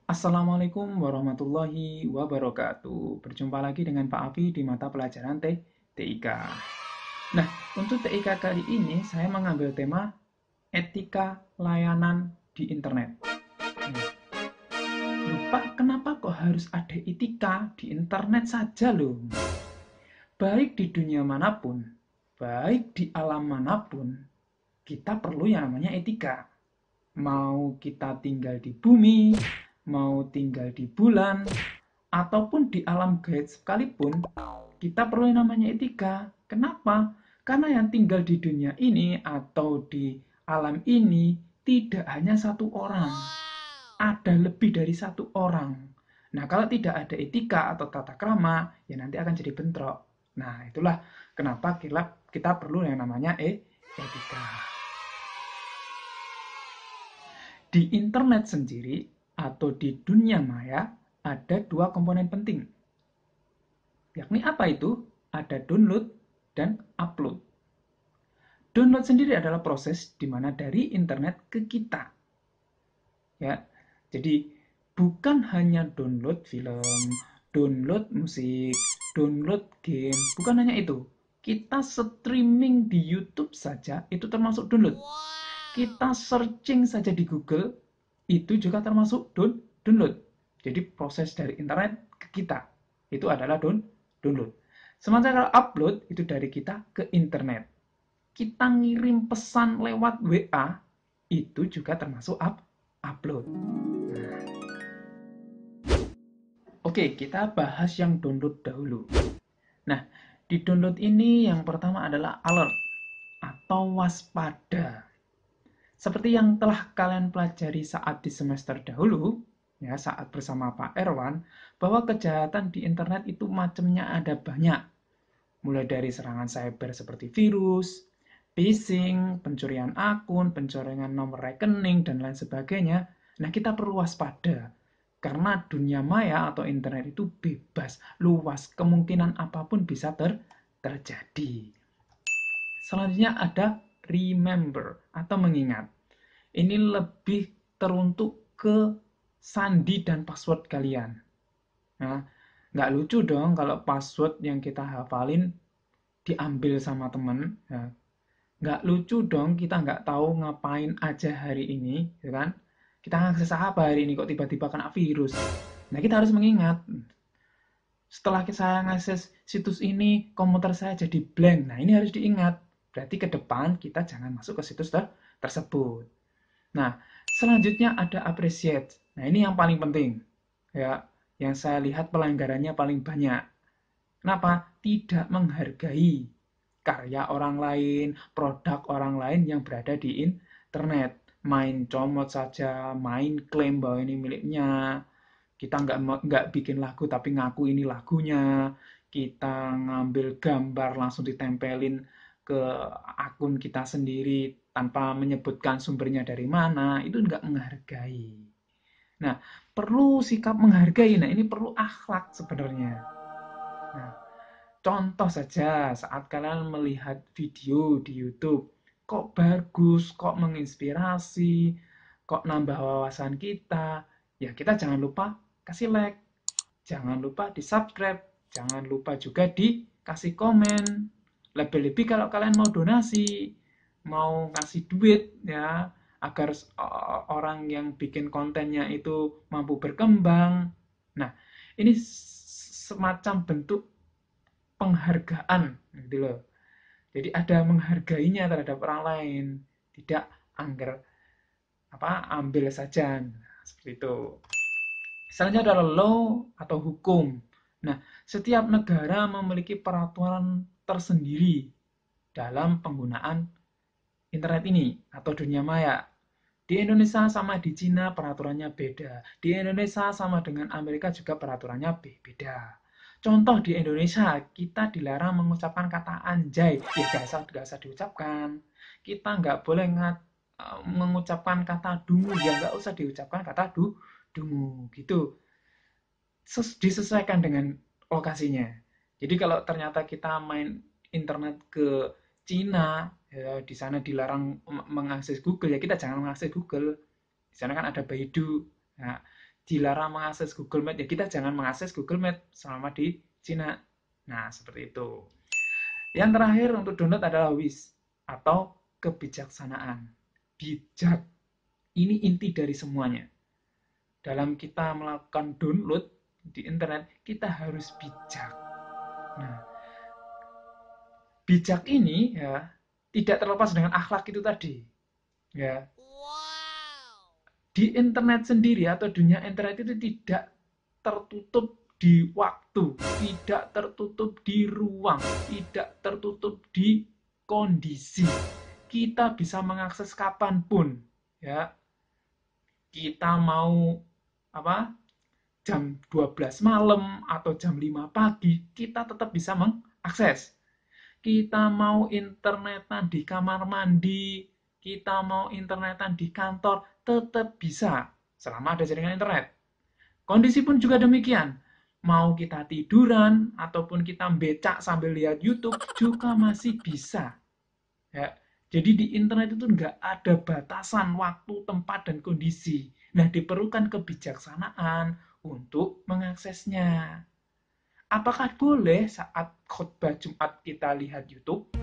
Assalamualaikum warahmatullahi wabarakatuh. Berjumpa lagi dengan Pak Afi di mata pelajaran TIK. Nah, untuk TIK kali ini saya mengambil tema etika layanan di internet. Lupa kenapa kok harus ada etika di internet saja loh? Baik di dunia manapun, baik di alam manapun, kita perlu yang namanya etika. Mau kita tinggal di bumi, mau tinggal di bulan, ataupun di alam gaib sekalipun, kita perlu yang namanya etika. Kenapa? Karena yang tinggal di dunia ini atau di alam ini tidak hanya satu orang, ada lebih dari satu orang. Nah, kalau tidak ada etika atau tata krama, ya nanti akan jadi bentrok. Nah, itulah kenapa kita perlu yang namanya etika. Di internet sendiri atau di dunia maya ada dua komponen penting. Yakni apa itu? Ada download dan upload. Download sendiri adalah proses di mana dari internet ke kita. Ya. Jadi bukan hanya download film, download musik, download game, bukan hanya itu. Kita streaming di YouTube saja itu termasuk download. Kita searching saja di Google itu juga termasuk download. Jadi proses dari internet ke kita itu adalah download. Sementara kalau upload itu dari kita ke internet. Kita ngirim pesan lewat WA itu juga termasuk upload. Oke, kita bahas yang download dahulu. Nah, di download ini yang pertama adalah alert atau waspada. Seperti yang telah kalian pelajari saat di semester dahulu, ya saat bersama Pak Erwan, bahwa kejahatan di internet itu macamnya ada banyak. Mulai dari serangan cyber seperti virus, phishing, pencurian akun, pencurian nomor rekening, dan lain sebagainya. Nah, kita perlu waspada. Karena dunia maya atau internet itu bebas, luas, kemungkinan apapun bisa terjadi. Selanjutnya ada remember atau mengingat. Ini lebih teruntuk ke sandi dan password kalian. Nah, nggak lucu dong kalau password yang kita hafalin diambil sama temen. Nah, nggak lucu dong kita nggak tahu ngapain aja hari ini, ya kan? Kita ngakses apa hari ini kok tiba-tiba kena virus. Nah, kita harus mengingat. Setelah saya ngakses situs ini, komputer saya jadi blank. Nah, ini harus diingat. Berarti ke depan kita jangan masuk ke situs tersebut. Nah, selanjutnya ada appreciate. Nah, ini yang paling penting. Ya, yang saya lihat pelanggarannya paling banyak. Kenapa? Tidak menghargai karya orang lain, produk orang lain yang berada di internet. Main comot saja, main klaim bahwa ini miliknya. Kita nggak bikin lagu tapi ngaku ini lagunya. Kita ngambil gambar langsung ditempelin ke akun kita sendiri tanpa menyebutkan sumbernya dari mana. Itu nggak menghargai. Nah, perlu sikap menghargai. Nah, ini perlu akhlak sebenarnya. Nah, contoh saja saat kalian melihat video di YouTube, kok bagus, kok menginspirasi, kok nambah wawasan kita, ya kita jangan lupa kasih like, jangan lupa di subscribe, jangan lupa juga dikasih komen. Lebih-lebih kalau kalian mau donasi, mau kasih duit ya, agar orang yang bikin kontennya itu mampu berkembang. Nah, ini semacam bentuk penghargaan gitu loh. Jadi ada menghargainya terhadap orang lain, tidak angger ambil saja. Nah, seperti itu. Selanjutnya adalah law atau hukum. Nah, setiap negara memiliki peraturan tersendiri dalam penggunaan internet ini atau dunia maya. Di Indonesia sama di Cina peraturannya beda. Di Indonesia sama dengan Amerika juga peraturannya beda. Contoh di Indonesia, kita dilarang mengucapkan kata anjay. Ya gak usah diucapkan. Kita nggak boleh mengucapkan kata dungu. Ya nggak usah diucapkan kata dungu. Gitu. Disesuaikan dengan lokasinya. Jadi kalau ternyata kita main internet ke Cina, ya, di sana dilarang mengakses Google, ya kita jangan mengakses Google. Di sana kan ada Baidu. Nah, dilarang mengakses Google Meet, ya kita jangan mengakses Google Meet selama di Cina. Nah, seperti itu. Yang terakhir untuk download adalah WIS atau kebijaksanaan. Bijak. Ini inti dari semuanya. Dalam kita melakukan download di internet, kita harus bijak. Nah, bijak ini ya tidak terlepas dengan akhlak itu tadi. Ya. Di internet sendiri atau dunia internet itu tidak tertutup di waktu, tidak tertutup di ruang, tidak tertutup di kondisi. Kita bisa mengakses kapanpun, ya. Kita mau apa? Jam 12 malam atau jam 5 pagi, kita tetap bisa mengakses. Kita mau internetan di kamar mandi, kita mau internetan di kantor, tetap bisa selama ada jaringan internet. Kondisi pun juga demikian. Mau kita tiduran ataupun kita becak sambil lihat YouTube juga masih bisa. Ya. Jadi di internet itu nggak ada batasan waktu, tempat, dan kondisi. Nah, diperlukan kebijaksanaan untuk mengaksesnya. Apakah boleh saat khutbah Jumat kita lihat YouTube?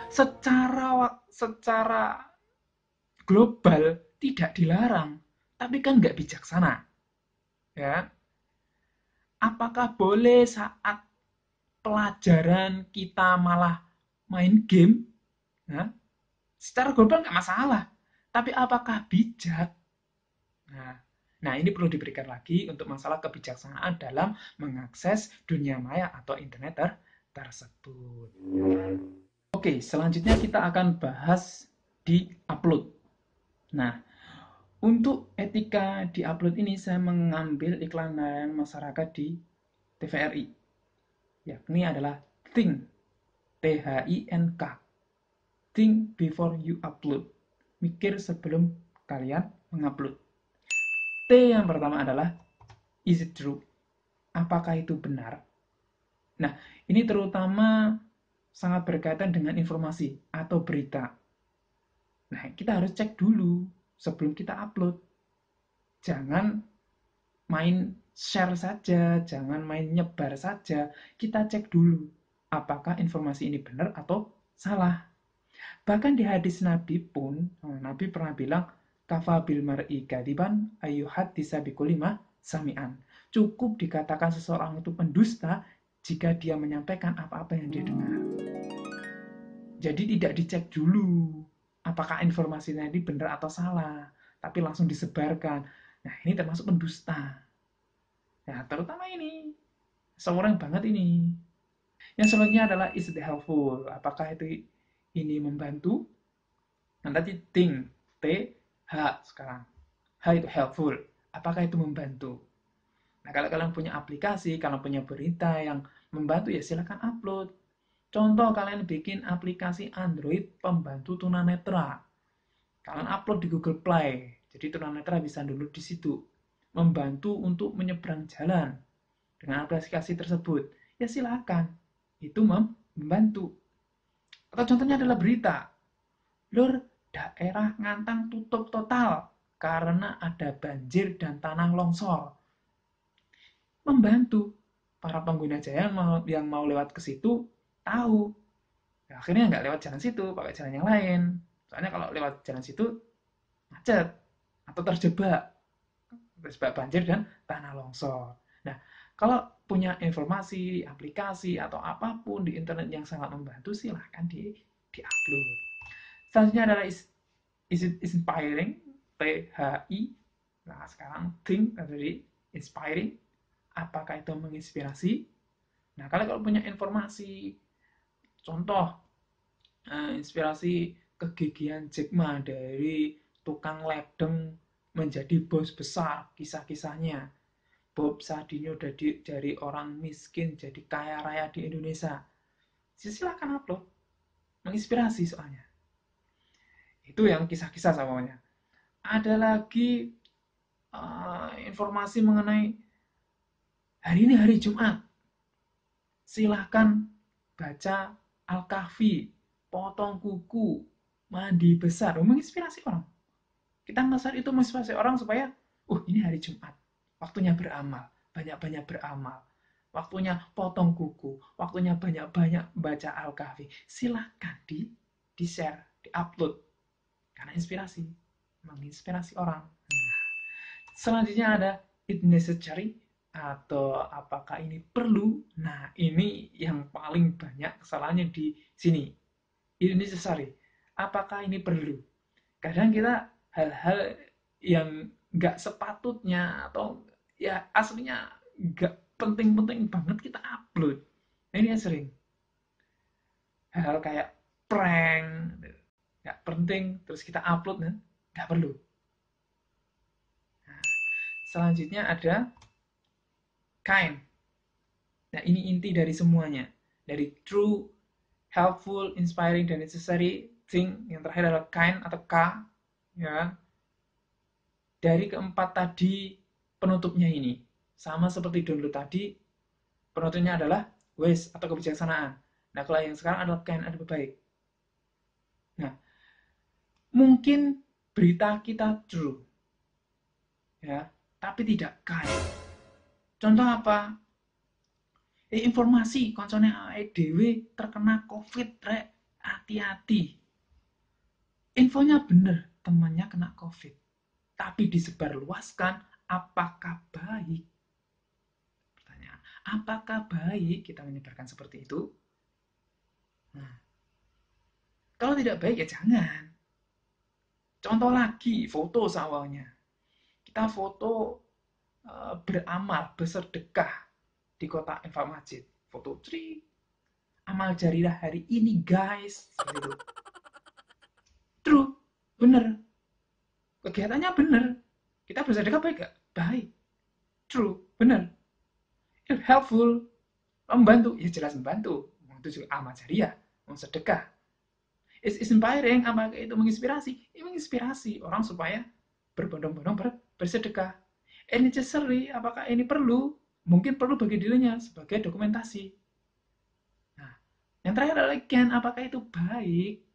Secara global tidak dilarang, tapi kan nggak bijaksana. Ya, apakah boleh saat pelajaran kita malah main game? Nah, secara global nggak masalah, tapi apakah bijak? Nah, ini perlu diberikan lagi untuk masalah kebijaksanaan dalam mengakses dunia maya atau internet tersebut. Oke, selanjutnya kita akan bahas di upload. Nah, untuk etika di upload ini saya mengambil iklan layanan masyarakat di TVRI, yakni adalah think, THINK, think before you upload, mikir sebelum kalian mengupload. T yang pertama adalah is it true, apakah itu benar. Nah, ini terutama sangat berkaitan dengan informasi atau berita. Nah, kita harus cek dulu sebelum kita upload. Jangan main share saja, jangan main nyebar saja. Kita cek dulu apakah informasi ini benar atau salah. Bahkan di hadis Nabi pun, Nabi pernah bilang, kafa bil mar'i kadiban ayyuhad disabikulima sami'an. Cukup dikatakan seseorang itu pendusta jika dia menyampaikan apa-apa yang dia dengar. Jadi tidak dicek dulu apakah informasinya ini benar atau salah, tapi langsung disebarkan. Nah, ini termasuk pendusta. Nah, terutama ini, seorang banget ini. Yang selanjutnya adalah is it helpful? Apakah itu ini membantu? Nah, tadi think, T, H sekarang. H itu helpful. Apakah itu membantu? Nah, kalau kalian punya aplikasi, kalau punya berita yang membantu, ya silahkan upload. Contoh, kalian bikin aplikasi Android pembantu tunanetra. Kalian upload di Google Play. Jadi tunanetra bisa download di situ. Membantu untuk menyeberang jalan dengan aplikasi tersebut. Ya silakan. Itu membantu. Atau contohnya adalah berita. Lur, daerah Ngantang tutup total karena ada banjir dan tanah longsor. Membantu para pengguna jalan yang mau lewat ke situ tahu. Ya, akhirnya nggak lewat jalan situ, pakai jalan yang lain. Soalnya kalau lewat jalan situ macet atau terjebak banjir dan tanah longsor. Nah, kalau punya informasi, aplikasi atau apapun di internet yang sangat membantu, silahkan di-upload. Selanjutnya adalah is it inspiring? THI. Nah, sekarang think tadi inspiring. Apakah itu menginspirasi? Nah, kalau punya informasi, contoh inspirasi kegigihan Jack Ma dari tukang ledeng menjadi bos besar, kisah-kisahnya. Bob Sadino dari orang miskin jadi kaya raya di Indonesia. Silakan upload. Menginspirasi soalnya. Itu yang kisah-kisah semuanya. Ada lagi informasi mengenai hari ini hari Jumat. Silahkan baca Al-Kahfi, potong kuku, mandi besar, menginspirasi orang. Kita nge-share itu motivasi orang supaya, ini hari Jumat, waktunya beramal, banyak-banyak beramal, waktunya potong kuku, waktunya banyak-banyak baca Al-Kahfi. Silahkan di-share, di-upload. Karena inspirasi, menginspirasi orang. Selanjutnya ada it necessary atau apakah ini perlu. Nah, ini yang paling banyak kesalahannya di sini. It necessary. Apakah ini perlu? Kadang kita hal-hal yang nggak sepatutnya atau ya aslinya nggak penting-penting banget kita upload. Nah, ini yang sering. Hal-hal kayak prank, nggak penting, terus kita upload, nggak perlu. Nah, selanjutnya ada kind. Nah, ini inti dari semuanya. Dari true, helpful, inspiring, dan necessary thing. Yang terakhir adalah kind atau K. Ya. Dari keempat tadi penutupnya ini. Sama seperti download tadi, penutupnya adalah wise atau kebijaksanaan. Nah, kalau yang sekarang adalah kind atau baik. Nah, mungkin berita kita true. Ya, tapi tidak kind. Contoh apa? Informasi koncone awake dhewe terkena COVID, rek. Hati-hati. Infonya bener, temannya kena COVID. Tapi disebarluaskan, apakah baik? Pertanyaan, apakah baik kita menyebarkan seperti itu? Nah, kalau tidak baik ya jangan. Contoh lagi, foto sawahnya. Kita foto beramal, bersedekah di kota infak masjid. Foto tri, amal jariah hari ini guys. Seperti itu. True, bener. Kegiatannya bener. Kita bersedekah baik gak? Baik. True, bener. Helpful, membantu. Ya jelas membantu. Itu juga amal jariah, mau sedekah. It's inspiring, apakah itu menginspirasi? Ya, menginspirasi orang supaya berbondong-bondong bersedekah. And necessary, apakah ini perlu? Mungkin perlu bagi dirinya sebagai dokumentasi. Nah, yang terakhir adalah can, apakah itu baik?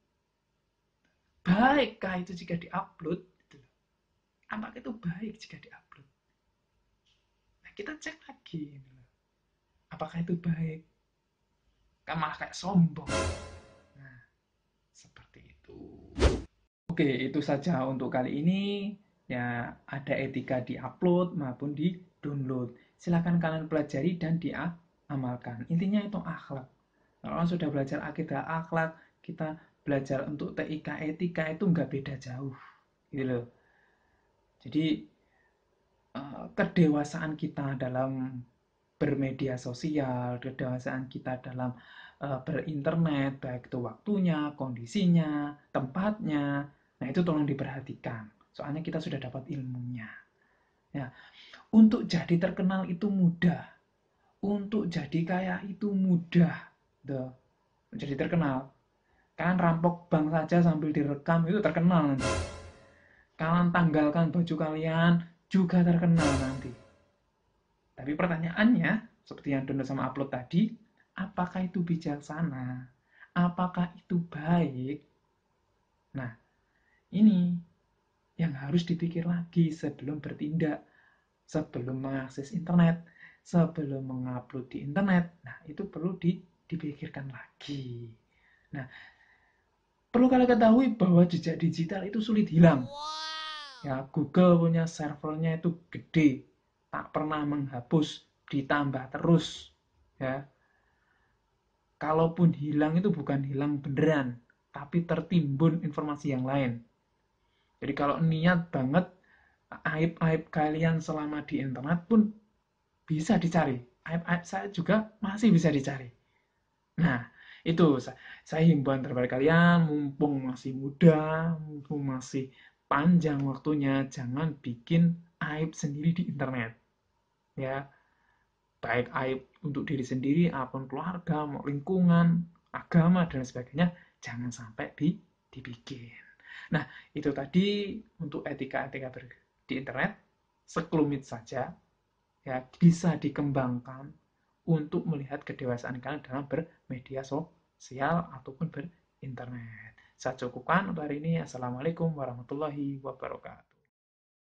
Baikkah itu jika diupload? Apakah itu baik jika diupload? Nah, kita cek lagi. Apakah itu baik? Kan malah kayak sombong. Nah, seperti itu. Oke, itu saja untuk kali ini. Ya, ada etika di upload maupun di download. Silakan kalian pelajari dan diamalkan. Intinya itu akhlak. Kalau sudah belajar akidah akhlak, kita belajar untuk TIK etika itu nggak beda jauh. Gitu loh. Jadi kedewasaan kita dalam bermedia sosial, kedewasaan kita dalam berinternet, baik itu waktunya, kondisinya, tempatnya, nah itu tolong diperhatikan. Soalnya kita sudah dapat ilmunya. Ya, untuk jadi terkenal itu mudah, untuk jadi kaya itu mudah. Tuh, jadi terkenal. Kalian rampok bank saja sambil direkam itu terkenal nanti. Kalian tanggalkan baju kalian juga terkenal nanti. Tapi pertanyaannya, seperti yang download sama upload tadi, apakah itu bijaksana? Apakah itu baik? Nah, ini yang harus dipikir lagi sebelum bertindak, sebelum mengakses internet, sebelum mengupload di internet. Nah, itu perlu dipikirkan lagi. Nah, perlu kalian ketahui bahwa jejak digital itu sulit hilang. Ya, Google punya servernya itu gede, tak pernah menghapus, ditambah terus. Ya, kalaupun hilang itu bukan hilang beneran, tapi tertimbun informasi yang lain. Jadi kalau niat banget, aib-aib kalian selama di internet pun bisa dicari. Aib-aib saya juga masih bisa dicari. Nah, itu saya himbauan terhadap kalian, mumpung masih muda, mumpung masih panjang waktunya, jangan bikin aib sendiri di internet. Ya, baik aib untuk diri sendiri, apapun keluarga, lingkungan, agama, dan sebagainya, jangan sampai dibikin. Nah, itu tadi untuk etika-etika di internet, sekelumit saja, ya bisa dikembangkan untuk melihat kedewasaan kalian dalam bermedia sosial ataupun berinternet. Saya cukupkan untuk hari ini. Assalamualaikum warahmatullahi wabarakatuh.